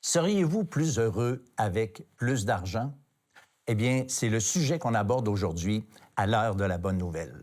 Seriez-vous plus heureux avec plus d'argent? Eh bien, c'est le sujet qu'on aborde aujourd'hui à l'heure de la bonne nouvelle.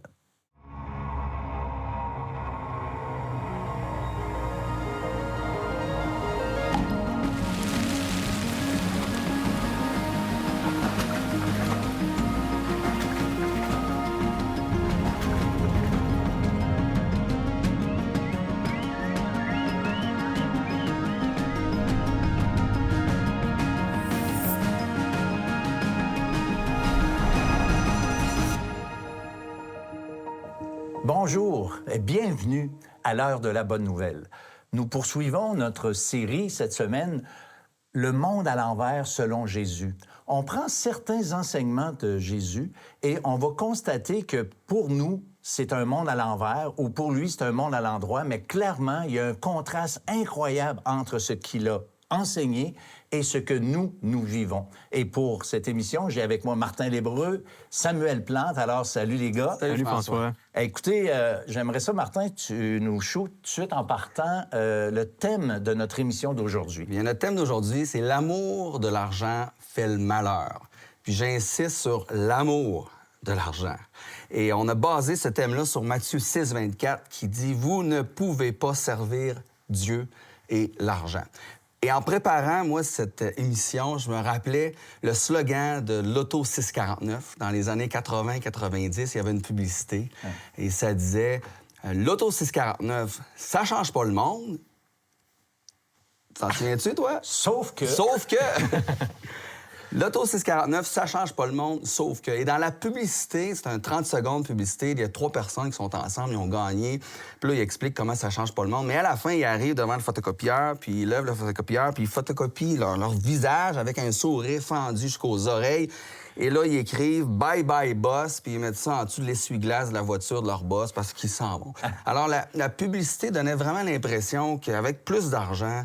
Bonjour et bienvenue à l'heure de la bonne nouvelle. Nous poursuivons notre série cette semaine, Le monde à l'envers selon Jésus. On prend certains enseignements de Jésus et on va constater que pour nous, c'est un monde à l'envers ou pour lui, c'est un monde à l'endroit, mais clairement, il y a un contraste incroyable entre ce qu'il a enseigné et ce que nous vivons. Et pour cette émission, j'ai avec moi Martin Lébreux, Samuel Plante. Alors, salut les gars. Salut François. Écoutez, j'aimerais ça, Martin, tu nous shootes tout de suite en partant le thème de notre émission d'aujourd'hui. Bien, notre thème d'aujourd'hui, c'est l'amour de l'argent fait le malheur. Puis j'insiste sur l'amour de l'argent. Et on a basé ce thème-là sur Matthieu 6, 24, qui dit « Vous ne pouvez pas servir Dieu et l'argent ». Et en préparant, moi, cette émission, je me rappelais le slogan de l'Auto 649. Dans les années 80-90, il y avait une publicité et ça disait « L'Auto 649, ça change pas le monde. » T'en souviens-tu, toi? Sauf que... L'Auto 649, ça change pas le monde, sauf que... Et dans la publicité, c'est un 30 secondes de publicité, il y a 3 personnes qui sont ensemble, ils ont gagné. Puis là, ils expliquent comment ça change pas le monde. Mais à la fin, ils arrivent devant le photocopieur, puis ils lèvent le photocopieur, puis ils photocopient leur visage avec un sourire fendu jusqu'aux oreilles. Et là, ils écrivent « Bye bye boss », puis ils mettent ça en dessous de l'essuie-glace de la voiture de leur boss parce qu'ils s'en vont. Alors, la publicité donnait vraiment l'impression qu'avec plus d'argent,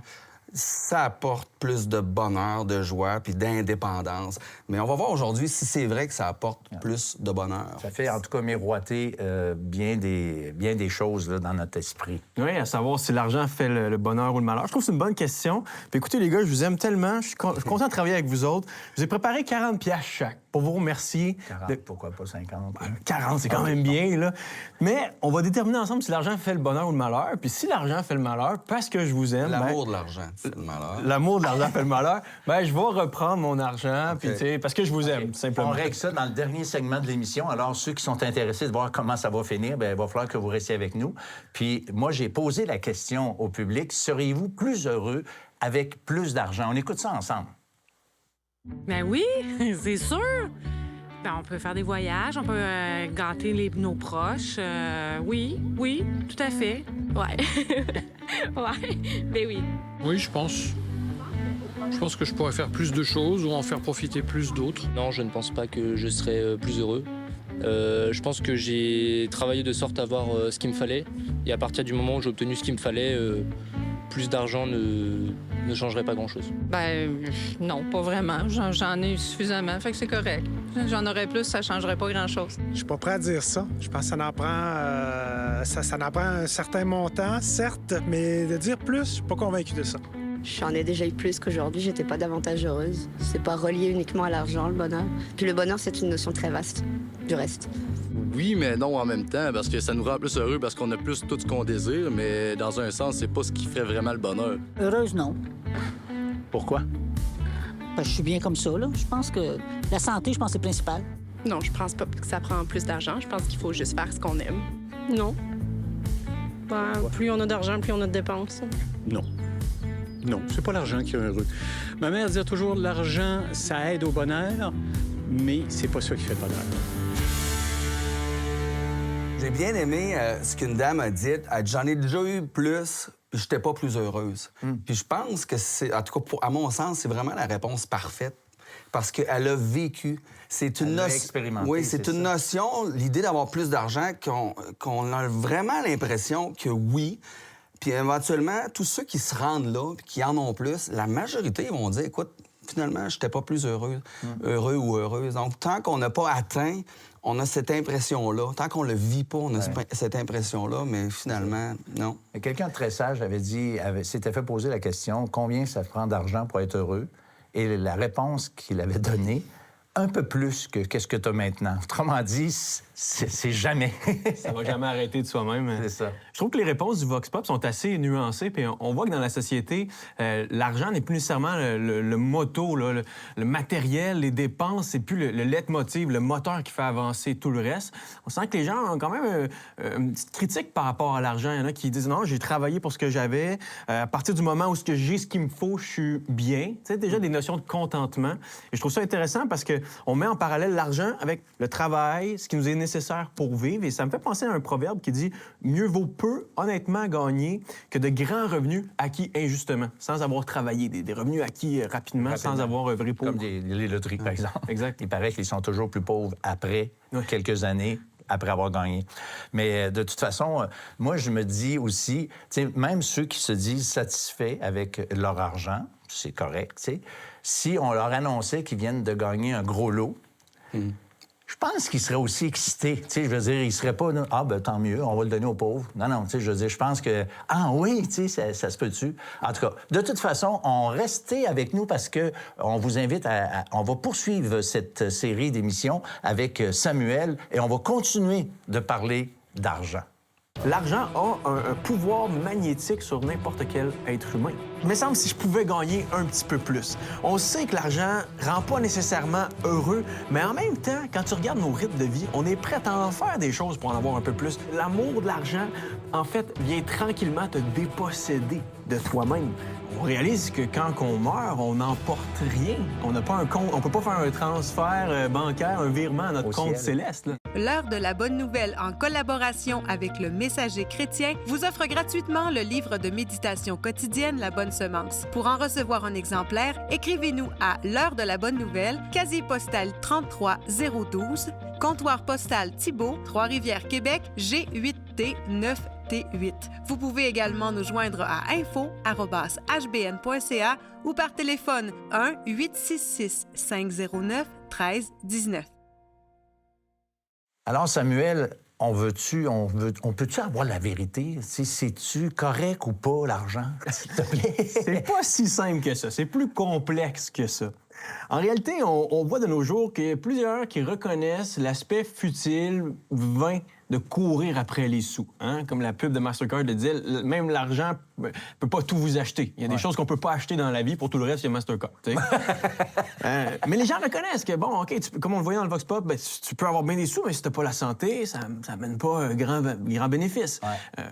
ça apporte plus de bonheur, de joie puis d'indépendance. Mais on va voir aujourd'hui si c'est vrai que ça apporte plus de bonheur. Ça fait en tout cas miroiter bien des choses là, dans notre esprit. Oui, à savoir si l'argent fait le bonheur ou le malheur. Je trouve que c'est une bonne question. Puis écoutez, les gars, je vous aime tellement. Je suis content de travailler avec vous autres. Je vous ai préparé 40 piastres chaque pour vous remercier. 40, pourquoi pas 50? 40, c'est quand même bien, là. Mais on va déterminer ensemble si l'argent fait le bonheur ou le malheur. Puis si l'argent fait le malheur, parce que je vous aime... L'amour de l'argent fait le malheur. L'amour de l'argent fait le malheur. Bien, je vais reprendre mon argent, puis tu sais, parce que je vous aime, tout simplement. On règle ça dans le dernier segment de l'émission. Alors, ceux qui sont intéressés de voir comment ça va finir, bien, il va falloir que vous restiez avec nous. Puis moi, j'ai posé la question au public, seriez-vous plus heureux avec plus d'argent? On écoute ça ensemble. Ben oui, c'est sûr. Ben, on peut faire des voyages, on peut gâter nos proches. Oui, tout à fait. Ouais. Ouais, ben oui. Oui, je pense. Je pense que je pourrais faire plus de choses ou en faire profiter plus d'autres. Non, je ne pense pas que je serais plus heureux. Je pense que j'ai travaillé de sorte à avoir ce qu'il me fallait. Et à partir du moment où j'ai obtenu ce qu'il me fallait, plus d'argent ne changerait pas grand-chose. Ben non, pas vraiment. J'en ai suffisamment, fait que c'est correct. J'en aurais plus, ça changerait pas grand-chose. Je suis pas prêt à dire ça. Je pense que ça en prend un certain montant, certes, mais de dire plus, je suis pas convaincu de ça. J'en ai déjà eu plus qu'aujourd'hui, j'étais pas davantage heureuse. C'est pas relié uniquement à l'argent, le bonheur. Puis le bonheur, c'est une notion très vaste, du reste. Oui, mais non en même temps, parce que ça nous rend plus heureux parce qu'on a plus tout ce qu'on désire, mais dans un sens, c'est pas ce qui ferait vraiment le bonheur. Heureuse, non. Pourquoi? Ben, je suis bien comme ça, là. Je pense que la santé, je pense que c'est principal. Non, je pense pas que ça prend plus d'argent. Je pense qu'il faut juste faire ce qu'on aime. Non. Ben, plus on a d'argent, plus on a de dépenses. Non. Non, c'est pas l'argent qui est heureux. Ma mère disait toujours l'argent, ça aide au bonheur, mais c'est pas ça qui fait le bonheur. J'ai bien aimé ce qu'une dame a dit. Elle dit, j'en ai déjà eu plus, puis j'étais pas plus heureuse. Puis je pense que c'est, en tout cas, à mon sens, c'est vraiment la réponse parfaite. Parce qu'elle a vécu. C'est une notion. Oui, c'est une notion, l'idée d'avoir plus d'argent, qu'on a vraiment l'impression que oui. Puis éventuellement, tous ceux qui se rendent là, puis qui en ont plus, la majorité vont dire, écoute, finalement, je n'étais pas plus heureux ou heureuse. Donc, tant qu'on n'a pas atteint, on a cette impression-là. Tant qu'on ne le vit pas, on a cette impression-là, mais finalement, non. Quelqu'un de très sage s'était fait poser la question, combien ça prend d'argent pour être heureux? Et la réponse qu'il avait donnée, un peu plus que qu'est-ce que tu as maintenant. Autrement dit, c'est jamais. Ça va jamais arrêter de soi-même. C'est ça. Je trouve que les réponses du Vox Pop sont assez nuancées. Puis on voit que dans la société, l'argent n'est plus nécessairement le motto, là, le matériel, les dépenses, c'est plus le leitmotiv, le moteur qui fait avancer tout le reste. On sent que les gens ont quand même une petite critique par rapport à l'argent. Il y en a qui disent non, j'ai travaillé pour ce que j'avais. À partir du moment où j'ai ce qu'il me faut, je suis bien. Tu sais, déjà des notions de contentement. Et je trouve ça intéressant parce qu'on met en parallèle l'argent avec le travail, ce qui nous est nécessaire pour vivre. Et ça me fait penser à un proverbe qui dit « Mieux vaut peu, honnêtement, gagner que de grands revenus acquis injustement, sans avoir travaillé, des revenus acquis rapidement, sans avoir œuvré pour. » Comme les loteries, par exemple. Exact. Il paraît qu'ils sont toujours plus pauvres après quelques années, après avoir gagné. Mais de toute façon, moi, je me dis aussi, même ceux qui se disent satisfaits avec leur argent, c'est correct, si on leur annonçait qu'ils viennent de gagner un gros lot, je pense qu'ils seraient aussi excités. Je veux dire, ils seraient pas... Ah, ben tant mieux, on va le donner aux pauvres. Non, je veux dire, je pense que... Ah oui, ça se peut-tu? En tout cas, de toute façon, on restait avec nous parce que on vous invite on va poursuivre cette série d'émissions avec Samuel et on va continuer de parler d'argent. L'argent a un pouvoir magnétique sur n'importe quel être humain. Il me semble si je pouvais gagner un petit peu plus. On sait que l'argent rend pas nécessairement heureux, mais en même temps, quand tu regardes nos rythmes de vie, on est prêt à en faire des choses pour en avoir un peu plus. L'amour de l'argent, en fait, vient tranquillement te déposséder de toi-même. On réalise que quand on meurt, on n'emporte rien. On n'a pas un compte, on peut pas faire un transfert bancaire, un virement à notre compte céleste. Là. L'heure de la bonne nouvelle, en collaboration avec le Messager chrétien, vous offre gratuitement le livre de méditation quotidienne La Bonne Semence. Pour en recevoir un exemplaire, écrivez-nous à l'heure de la bonne nouvelle, casier postal 33012, comptoir postal Thibault, Trois-Rivières, Québec, G8T 9T8. Vous pouvez également nous joindre à info@hbn.ca ou par téléphone 1-866-509-1319. Alors, Samuel, on peut-tu avoir la vérité? C'est-tu correct ou pas, l'argent, s'il te plaît? C'est pas si simple que ça. C'est plus complexe que ça. En réalité, on voit de nos jours qu'il y a plusieurs qui reconnaissent l'aspect futile, vain de courir après les sous. Hein? Comme la pub de Mastercard le disait, même l'argent ne peut pas tout vous acheter. Il y a des choses qu'on ne peut pas acheter dans la vie. Pour tout le reste, il y a Mastercard. Mais les gens reconnaissent que, bon, OK, comme on le voyait dans le Vox Pop, ben, tu peux avoir bien des sous, mais si tu n'as pas la santé, ça n'amène pas un grand bénéfice.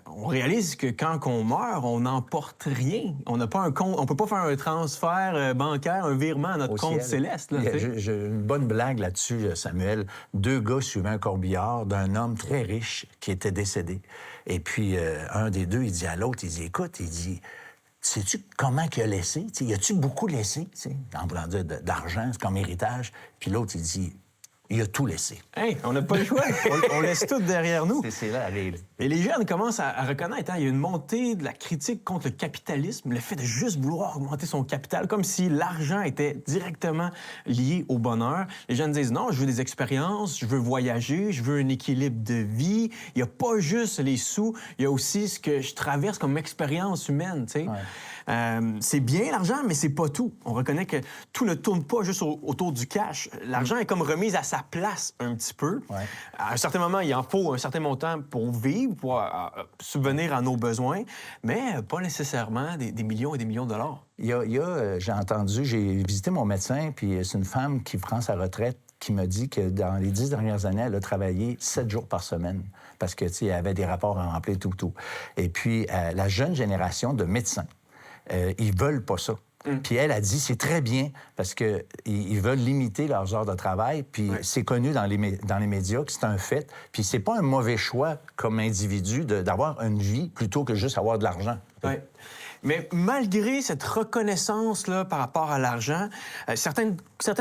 On réalise que quand on meurt, on n'emporte rien. On n'a pas un compte, on peut pas faire un transfert bancaire, un virement à notre compte céleste. Là, j'ai une bonne blague là-dessus, Samuel. 2 gars suivaient un corbillard d'un homme très riche qui était décédé. Et puis, un des deux, il dit à l'autre, il dit, écoute, il dit, sais-tu comment il a laissé? T'sais, y a-tu beaucoup laissé? En voulant dire d'argent, c'est comme héritage. Puis l'autre, il dit, il a tout laissé. Hey, on n'a pas le choix. on laisse tout derrière nous. C'est là, allez. Et les jeunes commencent à reconnaître, il y a une montée de la critique contre le capitalisme, le fait de juste vouloir augmenter son capital, comme si l'argent était directement lié au bonheur. Les jeunes disent, non, je veux des expériences, je veux voyager, je veux un équilibre de vie. Il n'y a pas juste les sous, il y a aussi ce que je traverse comme expérience humaine, tu sais. C'est bien l'argent, mais c'est pas tout. On reconnaît que tout ne tourne pas juste autour du cash. L'argent est comme remise à sa place un petit peu. À un certain moment, il en faut un certain montant pour vivre, pour subvenir à nos besoins, mais pas nécessairement des millions et des millions de dollars. J'ai visité mon médecin, puis c'est une femme qui prend sa retraite qui m'a dit que dans les 10 dernières années, elle a travaillé 7 jours par semaine parce que, tu sais, elle avait des rapports à remplir tout. Et puis, la jeune génération de médecins, ils veulent pas ça. Puis elle a dit, c'est très bien, parce qu'ils veulent limiter leurs heures de travail, puis c'est connu dans les médias que c'est un fait. Puis c'est pas un mauvais choix comme individu d'avoir une vie plutôt que juste avoir de l'argent. Mais malgré cette reconnaissance-là par rapport à l'argent, certaines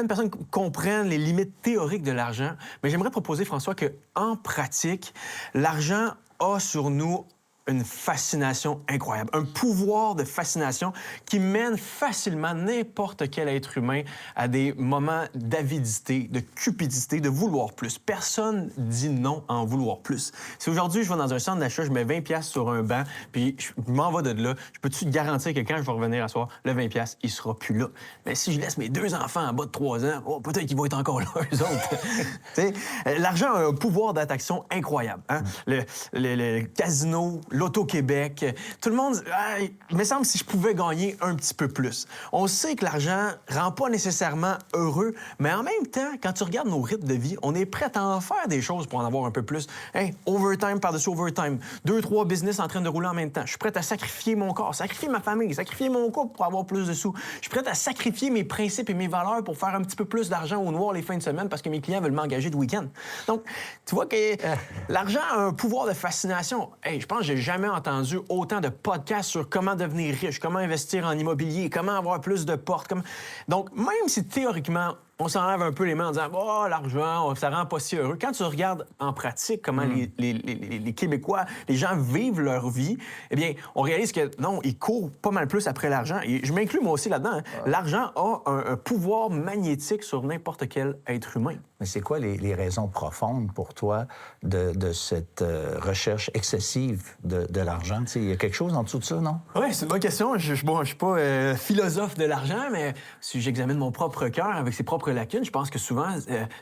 personnes comprennent les limites théoriques de l'argent, mais j'aimerais proposer, François, qu'en pratique, l'argent a sur nous une fascination incroyable, un pouvoir de fascination qui mène facilement n'importe quel être humain à des moments d'avidité, de cupidité, de vouloir plus. Personne dit non à en vouloir plus. Si aujourd'hui, je vais dans un centre d'achat, je mets 20$ sur un banc, puis je m'en vais de là, je peux-tu te garantir que quand je vais revenir à soir, le 20$, il sera plus là. Mais si je laisse mes 2 enfants en bas de 3 ans, oh, peut-être qu'ils vont être encore là, eux autres. L'argent a un pouvoir d'attraction incroyable. Hein? Le casino, l'Auto-Québec, tout le monde... il me semble si je pouvais gagner un petit peu plus. On sait que l'argent rend pas nécessairement heureux, mais en même temps, quand tu regardes nos rythmes de vie, on est prêt à en faire des choses pour en avoir un peu plus. Hey, overtime par-dessus overtime, 2-3 business en train de rouler en même temps. Je suis prêt à sacrifier mon corps, sacrifier ma famille, sacrifier mon couple pour avoir plus de sous. Je suis prêt à sacrifier mes principes et mes valeurs pour faire un petit peu plus d'argent au noir les fins de semaine parce que mes clients veulent m'engager de week-end. Donc, tu vois que l'argent a un pouvoir de fascination. Hey, je pense que j'ai jamais entendu autant de podcasts sur comment devenir riche, comment investir en immobilier, comment avoir plus de portes. Donc, même si théoriquement, on s'enlève un peu les mains en disant « Oh, l'argent, ça rend pas si heureux », quand tu regardes en pratique comment les Québécois, les gens vivent leur vie, eh bien, on réalise que non, ils courent pas mal plus après l'argent. Et je m'inclus moi aussi là-dedans. Hein. L'argent a un pouvoir magnétique sur n'importe quel être humain. Mais c'est quoi les raisons profondes pour toi de cette recherche excessive de l'argent? Il y a quelque chose en dessous de ça, non? Oui, c'est une bonne question. Je suis pas philosophe de l'argent, mais si j'examine mon propre cœur avec ses propres lacunes, je pense que souvent,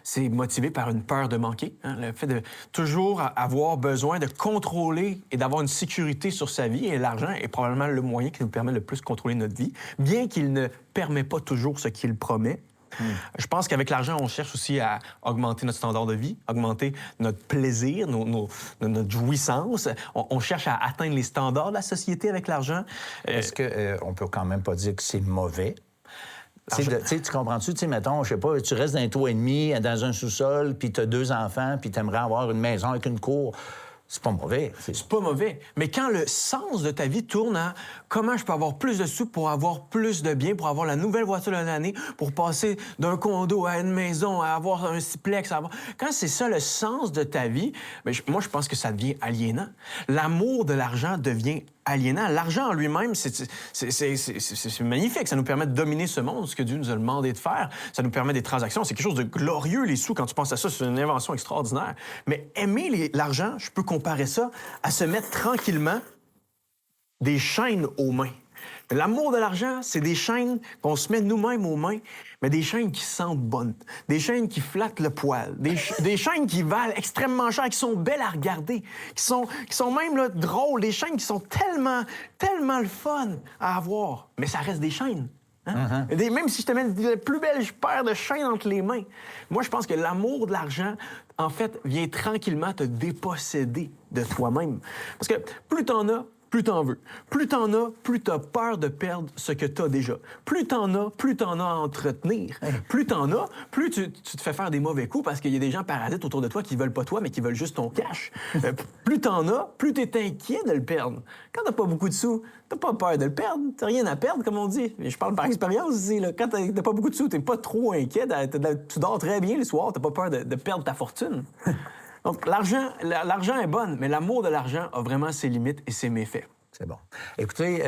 c'est motivé par une peur de manquer. Hein? Le fait de toujours avoir besoin de contrôler et d'avoir une sécurité sur sa vie. Et l'argent est probablement le moyen qui nous permet le plus de contrôler notre vie, bien qu'il ne permet pas toujours ce qu'il promet. Je pense qu'avec l'argent, on cherche aussi à augmenter notre standard de vie, augmenter notre plaisir, notre jouissance. On cherche à atteindre les standards de la société avec l'argent. Est-ce qu'on peut quand même pas dire que c'est mauvais? Tu comprends-tu? Mettons, je sais pas, tu restes dans un toit et demi, dans un sous-sol, puis tu as 2 enfants, puis tu aimerais avoir une maison avec une cour. C'est pas mauvais. C'est pas mauvais. Mais quand le sens de ta vie tourne à comment je peux avoir plus de sous pour avoir plus de biens, pour avoir la nouvelle voiture de l'année, pour passer d'un condo à une maison, à avoir un siplex, quand c'est ça le sens de ta vie, bien, moi, je pense que ça devient aliénant. L'amour de l'argent devient aliénant. L'argent en lui-même, c'est magnifique. Ça nous permet de dominer ce monde, ce que Dieu nous a demandé de faire. Ça nous permet des transactions. C'est quelque chose de glorieux, les sous. Quand tu penses à ça, c'est une invention extraordinaire. Mais aimer l'argent, je peux comparer ça à se mettre tranquillement des chaînes aux mains. L'amour de l'argent, c'est des chaînes qu'on se met nous-mêmes aux mains, mais des chaînes qui sentent bonnes, des chaînes qui flattent le poil, des chaînes qui valent extrêmement cher, qui sont belles à regarder, qui sont même là, drôles, des chaînes qui sont tellement le fun à avoir. Mais ça reste des chaînes. Hein? Même si je te mets la plus belle paire de chaînes entre les mains, moi, je pense que l'amour de l'argent, en fait, vient tranquillement te déposséder de toi-même. Parce que plus t'en as, plus t'en veux. Plus t'en as, plus t'as peur de perdre ce que t'as déjà. Plus t'en as à entretenir. Plus t'en as, plus tu te fais faire des mauvais coups parce qu'il y a des gens parasites autour de toi qui veulent pas toi, mais qui veulent juste ton cash. Plus t'en as, plus t'es inquiet de le perdre. Quand t'as pas beaucoup de sous, t'as pas peur de le perdre. T'as rien à perdre, comme on dit. Je parle par expérience ici. Là. Quand t'as pas beaucoup de sous, t'es pas trop inquiet. Tu dors très bien le soir. T'as pas peur de perdre ta fortune. Donc, l'argent est bon, mais l'amour de l'argent a vraiment ses limites et ses méfaits. C'est bon. Écoutez,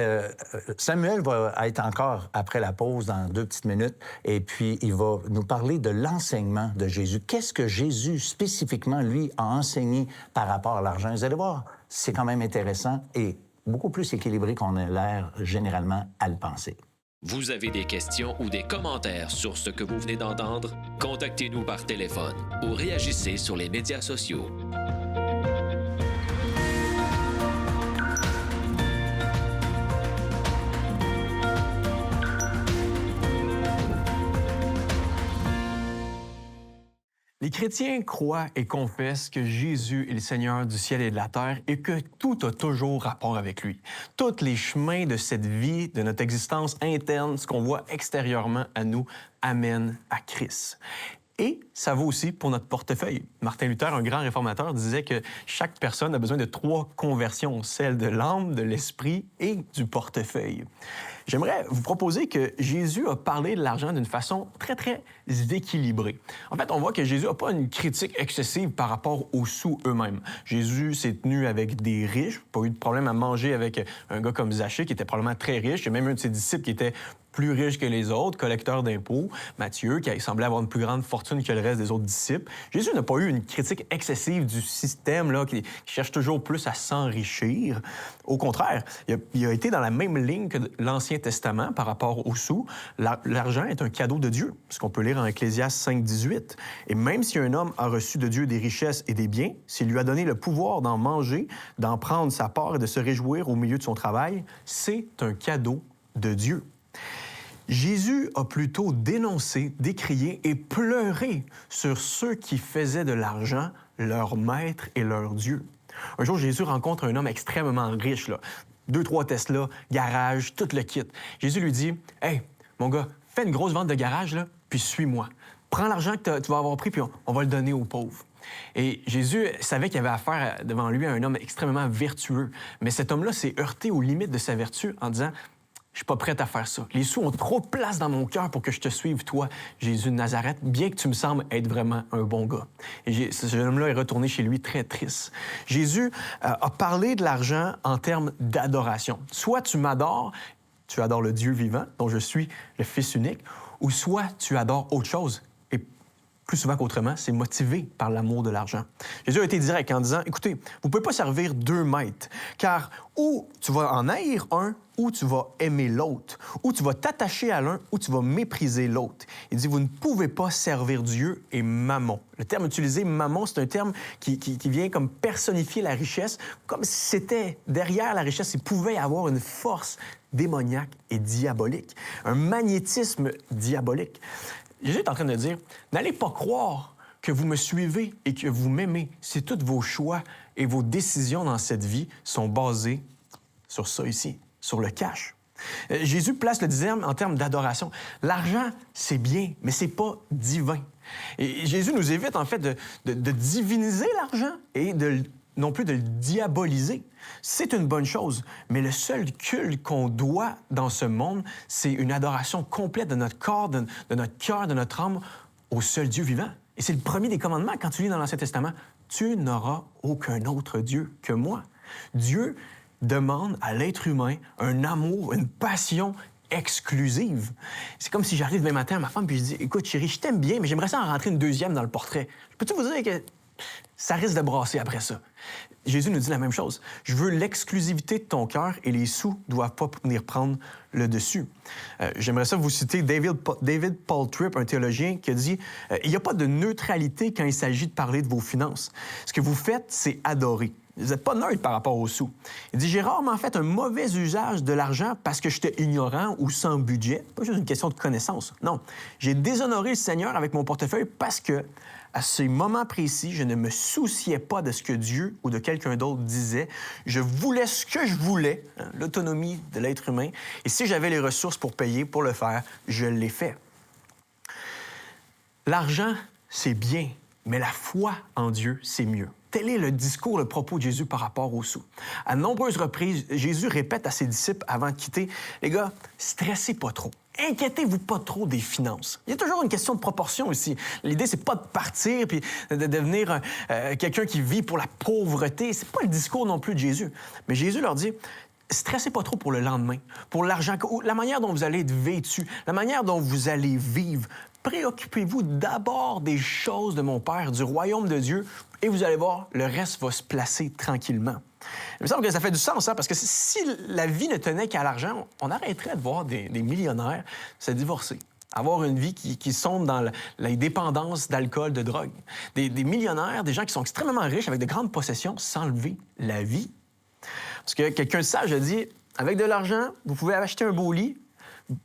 Samuel va être encore après la pause dans 2 petites minutes, et puis il va nous parler de l'enseignement de Jésus. Qu'est-ce que Jésus, spécifiquement, lui, a enseigné par rapport à l'argent? Vous allez voir, c'est quand même intéressant et beaucoup plus équilibré qu'on a l'air généralement à le penser. Vous avez des questions ou des commentaires sur ce que vous venez d'entendre? Contactez-nous par téléphone ou réagissez sur les médias sociaux. Les chrétiens croient et confessent que Jésus est le Seigneur du ciel et de la terre et que tout a toujours rapport avec lui. Tous les chemins de cette vie, de notre existence interne, ce qu'on voit extérieurement à nous, amènent à Christ. Et ça vaut aussi pour notre portefeuille. Martin Luther, un grand réformateur, disait que chaque personne a besoin de 3 conversions, celle de l'âme, de l'esprit et du portefeuille. J'aimerais vous proposer que Jésus a parlé de l'argent d'une façon très, très équilibrée. En fait, on voit que Jésus n'a pas une critique excessive par rapport aux sous eux-mêmes. Jésus s'est tenu avec des riches, pas eu de problème à manger avec un gars comme Zachée, qui était probablement très riche. Il y a même un de ses disciples qui était plus riche que les autres, collecteur d'impôts, Matthieu, qui semblait avoir une plus grande fortune que le reste des autres disciples. Jésus n'a pas eu une critique excessive du système là, qui cherche toujours plus à s'enrichir. Au contraire, il a été dans la même ligne que l'Ancien Testament par rapport aux sous. L'argent est un cadeau de Dieu, ce qu'on peut lire en Ecclésiaste 5, 18. Et même si un homme a reçu de Dieu des richesses et des biens, s'il lui a donné le pouvoir d'en manger, d'en prendre sa part et de se réjouir au milieu de son travail, c'est un cadeau de Dieu. Jésus a plutôt dénoncé, décrié et pleuré sur ceux qui faisaient de l'argent leur maître et leur Dieu. Un jour, Jésus rencontre un homme extrêmement riche, là. 2-3 Tesla, garage, tout le kit. Jésus lui dit « Hey, mon gars, fais une grosse vente de garage, là, puis suis-moi. Prends l'argent que tu vas avoir pris, puis on va le donner aux pauvres. » Et Jésus savait qu'il avait affaire devant lui à un homme extrêmement vertueux. Mais cet homme-là s'est heurté aux limites de sa vertu en disant « Je suis pas prête à faire ça. Les sous ont trop de place dans mon cœur pour que je te suive, toi, Jésus de Nazareth, bien que tu me sembles être vraiment un bon gars. » Et ce jeune homme-là est retourné chez lui très triste. Jésus a parlé de l'argent en termes d'adoration. Soit tu m'adores, tu adores le Dieu vivant, dont je suis le Fils unique, ou soit tu adores autre chose. Et plus souvent qu'autrement, c'est motivé par l'amour de l'argent. Jésus a été direct en disant, écoutez, vous ne pouvez pas servir 2 maîtres, car ou tu vas en haïr un, ou tu vas aimer l'autre, ou tu vas t'attacher à l'un, ou tu vas mépriser l'autre. Il dit, vous ne pouvez pas servir Dieu et mammon. Le terme utilisé, mammon, c'est un terme qui vient comme personnifier la richesse, comme si c'était derrière la richesse, il pouvait y avoir une force démoniaque et diabolique, un magnétisme diabolique. Jésus est en train de dire, n'allez pas croire que vous me suivez et que vous m'aimez si tous vos choix et vos décisions dans cette vie sont basés sur ça ici, sur le cash. Jésus place le discernement en termes d'adoration. L'argent, c'est bien, mais c'est pas divin. Et Jésus nous évite en fait de diviniser l'argent et non plus de le diaboliser. C'est une bonne chose, mais le seul culte qu'on doit dans ce monde, c'est une adoration complète de notre corps, de notre cœur, de notre âme au seul Dieu vivant. Et c'est le premier des commandements quand tu lis dans l'Ancien Testament. Tu n'auras aucun autre Dieu que moi. Dieu demande à l'être humain un amour, une passion exclusive. C'est comme si j'arrive demain matin à ma femme et je dis « Écoute, chérie, je t'aime bien, mais j'aimerais ça en rentrer une deuxième dans le portrait. » Peux-tu vous dire que ça risque de brasser après ça? Jésus nous dit la même chose. Je veux l'exclusivité de ton cœur et les sous ne doivent pas venir prendre le dessus. J'aimerais ça vous citer David Paul Tripp, un théologien, qui a dit il n'y a pas de neutralité quand il s'agit de parler de vos finances. Ce que vous faites, c'est adorer. Vous n'êtes pas neutre par rapport aux sous. Il dit, j'ai rarement fait un mauvais usage de l'argent parce que j'étais ignorant ou sans budget. Pas juste une question de connaissance. Non. J'ai déshonoré le Seigneur avec mon portefeuille parce que, à ces moments précis, je ne me souciais pas de ce que Dieu ou de quelqu'un d'autre disait. Je voulais ce que je voulais, hein, l'autonomie de l'être humain. Et si j'avais les ressources pour payer, pour le faire, je l'ai fait. L'argent, c'est bien, mais la foi en Dieu, c'est mieux. Tel est le discours, le propos de Jésus par rapport aux sous. À nombreuses reprises, Jésus répète à ses disciples avant de quitter, « Les gars, stressez pas trop. Inquiétez-vous pas trop des finances. » Il y a toujours une question de proportion ici. L'idée, c'est pas de partir puis de devenir quelqu'un qui vit pour la pauvreté. C'est pas le discours non plus de Jésus. Mais Jésus leur dit, stressez pas trop pour le lendemain, pour l'argent, la manière dont vous allez être vêtus, la manière dont vous allez vivre. Préoccupez-vous d'abord des choses de mon Père, du royaume de Dieu, et vous allez voir, le reste va se placer tranquillement. Il me semble que ça fait du sens, hein, parce que si la vie ne tenait qu'à l'argent, on arrêterait de voir des millionnaires se divorcer, avoir une vie qui sombre dans la dépendance d'alcool, de drogue. Des millionnaires, des gens qui sont extrêmement riches, avec de grandes possessions, s'enlever la vie. Parce que quelqu'un de sage a dit, avec de l'argent, vous pouvez acheter un beau lit,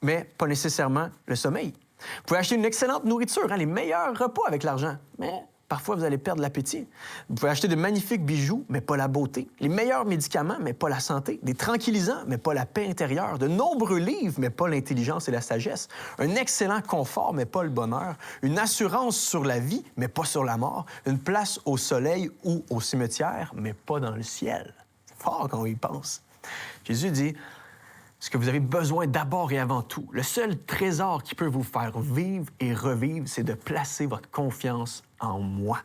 mais pas nécessairement le sommeil. Vous pouvez acheter une excellente nourriture, hein, les meilleurs repas avec l'argent, mais Parfois, vous allez perdre l'appétit. Vous pouvez acheter de magnifiques bijoux, mais pas la beauté. Les meilleurs médicaments, mais pas la santé. Des tranquillisants, mais pas la paix intérieure. De nombreux livres, mais pas l'intelligence et la sagesse. Un excellent confort, mais pas le bonheur. Une assurance sur la vie, mais pas sur la mort. Une place au soleil ou au cimetière, mais pas dans le ciel. C'est fort quand on y pense. Jésus dit... Ce que vous avez besoin d'abord et avant tout, le seul trésor qui peut vous faire vivre et revivre, c'est de placer votre confiance en moi.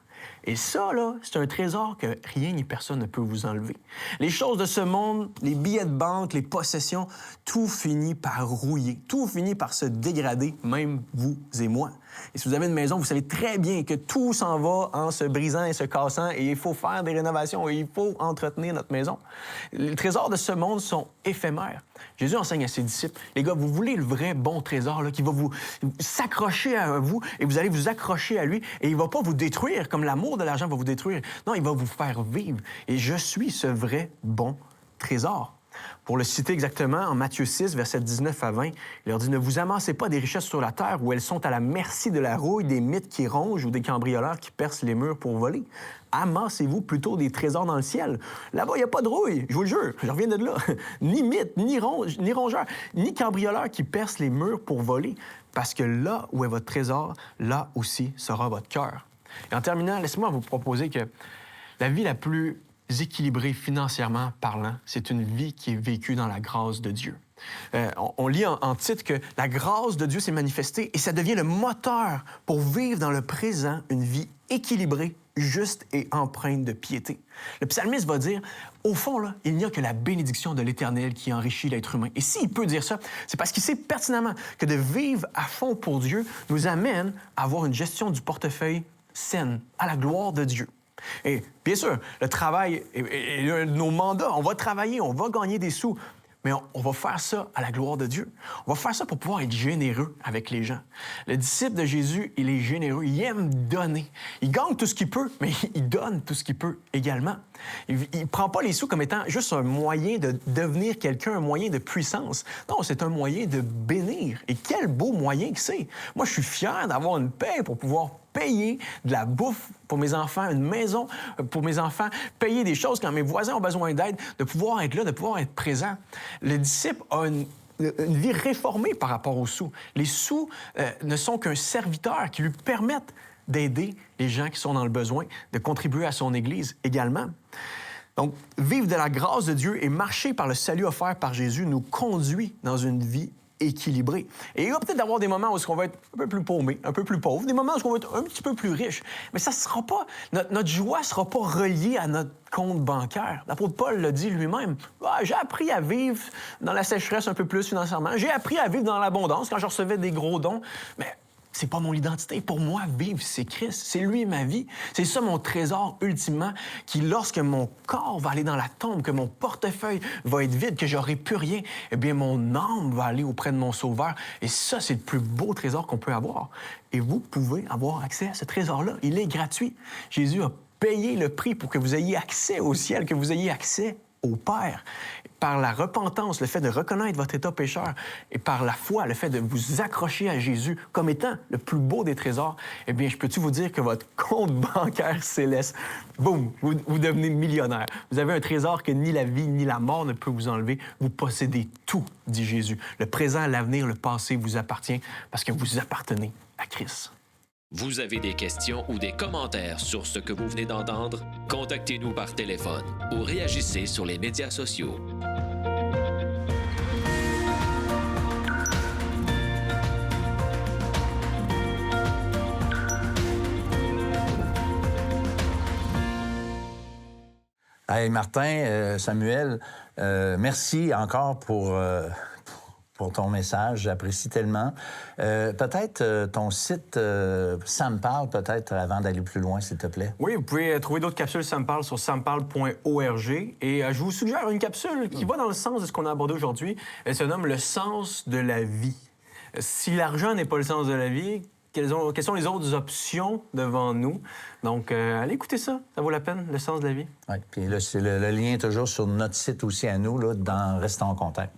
Et ça, là, c'est un trésor que rien ni personne ne peut vous enlever. Les choses de ce monde, les billets de banque, les possessions, tout finit par rouiller, tout finit par se dégrader, même vous et moi. Et si vous avez une maison, vous savez très bien que tout s'en va en se brisant et se cassant, et il faut faire des rénovations, et il faut entretenir notre maison. Les trésors de ce monde sont éphémères. Jésus enseigne à ses disciples, les gars, vous voulez le vrai bon trésor là, qui va vous s'accrocher à vous, et vous allez vous accrocher à lui, et il ne va pas vous détruire comme l'amour de l'argent va vous détruire. Non, il va vous faire vivre. Et je suis ce vrai bon trésor. Pour le citer exactement, en Matthieu 6, versets 19 à 20, il leur dit « Ne vous amassez pas des richesses sur la terre où elles sont à la merci de la rouille, des mythes qui rongent ou des cambrioleurs qui percent les murs pour voler. Amassez-vous plutôt des trésors dans le ciel. Là-bas, il n'y a pas de rouille, je vous le jure, je reviens de là. Ni mythes, ni rongeurs, ni cambrioleurs qui percent les murs pour voler. Parce que là où est votre trésor, là aussi sera votre cœur. » Et en terminant, laissez-moi vous proposer que la vie la plus équilibrée financièrement parlant, c'est une vie qui est vécue dans la grâce de Dieu. On lit en titre que la grâce de Dieu s'est manifestée et ça devient le moteur pour vivre dans le présent une vie équilibrée, juste et empreinte de piété. Le psalmiste va dire, au fond, là, il n'y a que la bénédiction de l'Éternel qui enrichit l'être humain. Et s'il peut dire ça, c'est parce qu'il sait pertinemment que de vivre à fond pour Dieu nous amène à avoir une gestion du portefeuille saine, à la gloire de Dieu. Et bien sûr, le travail et nos mandats, on va travailler, on va gagner des sous, mais on va faire ça à la gloire de Dieu. On va faire ça pour pouvoir être généreux avec les gens. Le disciple de Jésus, il est généreux, il aime donner. Il gagne tout ce qu'il peut, mais il donne tout ce qu'il peut également. Il ne prend pas les sous comme étant juste un moyen de devenir quelqu'un, un moyen de puissance. Non, c'est un moyen de bénir. Et quel beau moyen que c'est! Moi, je suis fier d'avoir une paie pour pouvoir payer de la bouffe pour mes enfants, une maison pour mes enfants, payer des choses quand mes voisins ont besoin d'aide, de pouvoir être là, de pouvoir être présent. Le disciple a une vie réformée par rapport aux sous. Les sous ne sont qu'un serviteur qui lui permettent d'aider les gens qui sont dans le besoin, de contribuer à son Église également. Donc, vivre de la grâce de Dieu et marcher par le salut offert par Jésus nous conduit dans une vie équilibré. Et il va peut-être avoir des moments où on va être un peu plus paumé, un peu plus pauvre, des moments où on va être un petit peu plus riche. Mais ça sera pas... Notre joie ne sera pas reliée à notre compte bancaire. L'apôtre Paul l'a dit lui-même. Ah, j'ai appris à vivre dans la sécheresse un peu plus financièrement. J'ai appris à vivre dans l'abondance quand je recevais des gros dons. Mais c'est pas mon identité. Pour moi, vivre, c'est Christ. C'est lui ma vie. C'est ça mon trésor ultimement qui, lorsque mon corps va aller dans la tombe, que mon portefeuille va être vide, que j'aurai plus rien, eh bien, mon âme va aller auprès de mon Sauveur. Et ça, c'est le plus beau trésor qu'on peut avoir. Et vous pouvez avoir accès à ce trésor-là. Il est gratuit. Jésus a payé le prix pour que vous ayez accès au ciel, que vous ayez accès au Père. Par la repentance, le fait de reconnaître votre état pécheur et par la foi, le fait de vous accrocher à Jésus comme étant le plus beau des trésors, eh bien, je peux-tu vous dire que votre compte bancaire céleste, boum, vous devenez millionnaire. Vous avez un trésor que ni la vie ni la mort ne peut vous enlever. Vous possédez tout, dit Jésus. Le présent, l'avenir, le passé vous appartient parce que vous appartenez à Christ. Vous avez des questions ou des commentaires sur ce que vous venez d'entendre? Contactez-nous par téléphone ou réagissez sur les médias sociaux. Hey Martin, Samuel, merci encore pour ton message. J'apprécie tellement. Peut-être ton site, ça me parle, peut-être, avant d'aller plus loin, s'il te plaît. Oui, vous pouvez trouver d'autres capsules Ça me parle sur samparle.org. Et je vous suggère une capsule qui va dans le sens de ce qu'on a abordé aujourd'hui. Elle se nomme « Le sens de la vie ». Si l'argent n'est pas le sens de la vie, quelles sont les autres options devant nous? Donc, allez écouter ça. Ça vaut la peine, le sens de la vie. Oui, puis là, c'est le lien est toujours sur notre site aussi à nous, là, dans Restons en contact.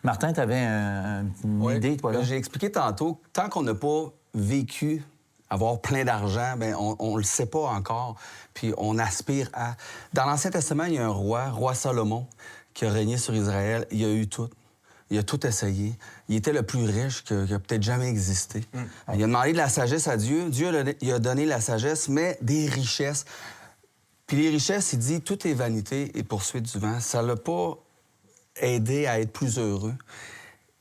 Martin, tu avais une idée, toi, là? J'ai expliqué tantôt, tant qu'on n'a pas vécu avoir plein d'argent, bien, on le sait pas encore. Puis on aspire à... Dans l'Ancien Testament, il y a un roi Salomon, qui a régné sur Israël. Il a eu tout. Il a tout essayé. Il était le plus riche qui a peut-être jamais existé. Il a demandé de la sagesse à Dieu. Dieu il a donné la sagesse, mais des richesses. Puis les richesses, il dit, tout est vanité et poursuite du vent. Ça l'a pas aidé à être plus heureux.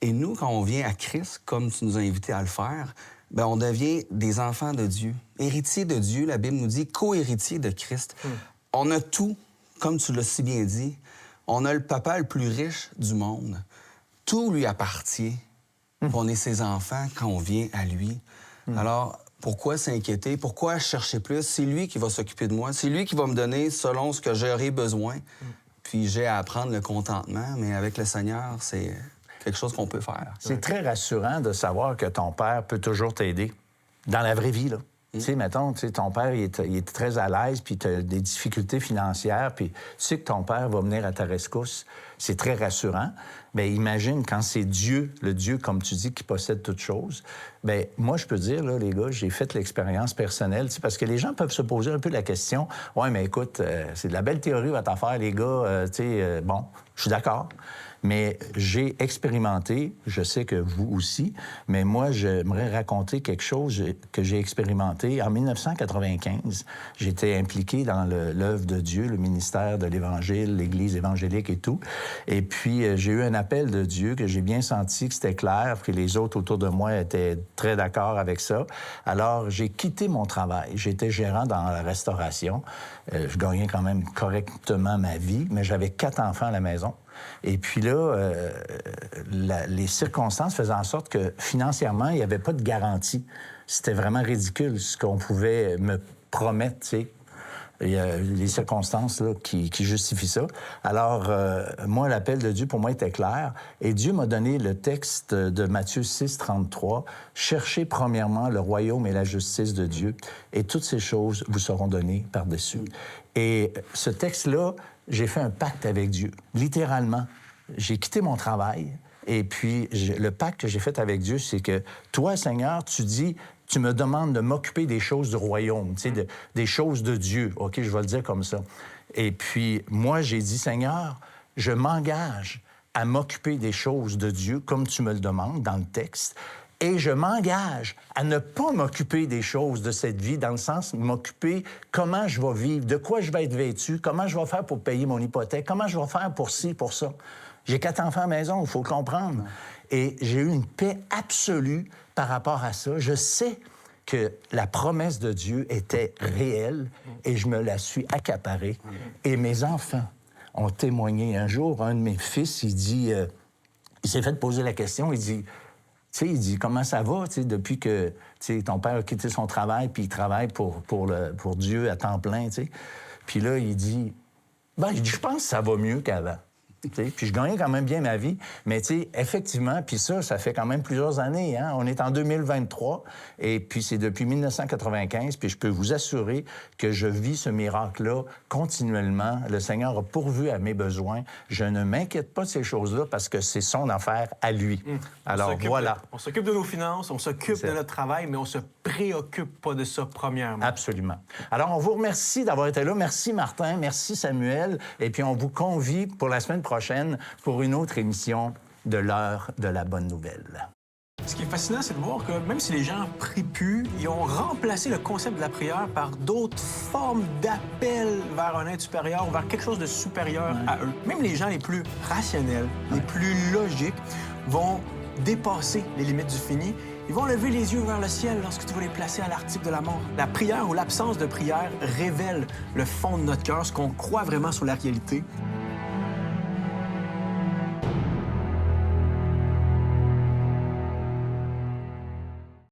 Et nous, quand on vient à Christ, comme tu nous as invités à le faire, bien, on devient des enfants de Dieu. Héritiers de Dieu, la Bible nous dit, co-héritiers de Christ. On a tout, comme tu l'as si bien dit. On a le papa le plus riche du monde. Tout lui appartient. On est ses enfants quand on vient à lui. Alors, pourquoi s'inquiéter? Pourquoi chercher plus? C'est lui qui va s'occuper de moi. C'est lui qui va me donner selon ce que j'aurai besoin. Puis j'ai à apprendre le contentement, mais avec le Seigneur, c'est quelque chose qu'on peut faire. C'est très rassurant de savoir que ton père peut toujours t'aider dans la vraie vie, là. Tu sais, mettons, ton père, il est très à l'aise, puis tu as des difficultés financières, puis tu sais que ton père va venir à ta rescousse. C'est très rassurant. Bien, imagine quand c'est Dieu, le Dieu, comme tu dis, qui possède toutes choses. Bien, moi, je peux dire, là, les gars, j'ai fait l'expérience personnelle, tu sais, parce que les gens peuvent se poser un peu la question, « Ouais, mais écoute, c'est de la belle théorie, votre affaire, les gars, tu sais, bon, je suis d'accord. » Mais j'ai expérimenté, je sais que vous aussi, mais moi, j'aimerais raconter quelque chose que j'ai expérimenté. En 1995, j'étais impliqué dans l'œuvre de Dieu, le ministère de l'Évangile, l'Église évangélique et tout. Et puis, j'ai eu un appel de Dieu que j'ai bien senti que c'était clair, que les autres autour de moi étaient très d'accord avec ça. Alors, j'ai quitté mon travail. J'étais gérant dans la restauration. Je gagnais quand même correctement ma vie, mais j'avais 4 enfants à la maison. Et puis là, les circonstances faisaient en sorte que financièrement, il n'y avait pas de garantie. C'était vraiment ridicule ce qu'on pouvait me promettre, tu sais. Il y a les circonstances là, qui justifient ça. Alors, moi, l'appel de Dieu, pour moi, était clair. Et Dieu m'a donné le texte de Matthieu 6, 33. « Cherchez premièrement le royaume et la justice de Dieu, et toutes ces choses vous seront données par-dessus. » Et ce texte-là, j'ai fait un pacte avec Dieu, littéralement. J'ai quitté mon travail, et puis le pacte que j'ai fait avec Dieu, c'est que toi, Seigneur, tu dis... Tu me demandes de m'occuper des choses du royaume, tu sais, des choses de Dieu. OK, je vais le dire comme ça. Et puis, moi, j'ai dit, Seigneur, je m'engage à m'occuper des choses de Dieu, comme tu me le demandes dans le texte, et je m'engage à ne pas m'occuper des choses de cette vie, dans le sens m'occuper comment je vais vivre, de quoi je vais être vêtu, comment je vais faire pour payer mon hypothèque, comment je vais faire pour ci, pour ça. J'ai 4 enfants à la maison, il faut le comprendre. Et j'ai eu une paix absolue par rapport à ça. Je sais que la promesse de Dieu était réelle et je me la suis accaparée. Et mes enfants ont témoigné. Un jour, un de mes fils, il dit... il s'est fait poser la question, il dit... Tu sais, il dit, comment ça va, tu sais, depuis que ton père a quitté son travail puis il travaille pour Dieu à temps plein, tu sais. Puis là, il dit, je pense que ça va mieux qu'avant. T'sais, puis je gagnais quand même bien ma vie. Mais effectivement, puis ça fait quand même plusieurs années. Hein? On est en 2023 et puis c'est depuis 1995. Puis je peux vous assurer que je vis ce miracle-là continuellement. Le Seigneur a pourvu à mes besoins. Je ne m'inquiète pas de ces choses-là parce que c'est son affaire à lui. Alors voilà. On s'occupe de nos finances, on s'occupe de notre travail, mais on se préoccupe pas de ça premièrement. Absolument. Alors on vous remercie d'avoir été là. Merci Martin, merci Samuel. Et puis on vous convie pour la semaine prochaine pour une autre émission de l'heure de la bonne nouvelle. Ce qui est fascinant, c'est de voir que même si les gens prient plus, ils ont remplacé le concept de la prière par d'autres formes d'appel vers un être supérieur, vers quelque chose de supérieur à eux. Même les gens les plus rationnels, les plus logiques, vont dépasser les limites du fini. Ils vont lever les yeux vers le ciel lorsque tu vas les placer à l'article de la mort. La prière ou l'absence de prière révèle le fond de notre cœur, ce qu'on croit vraiment sur la réalité.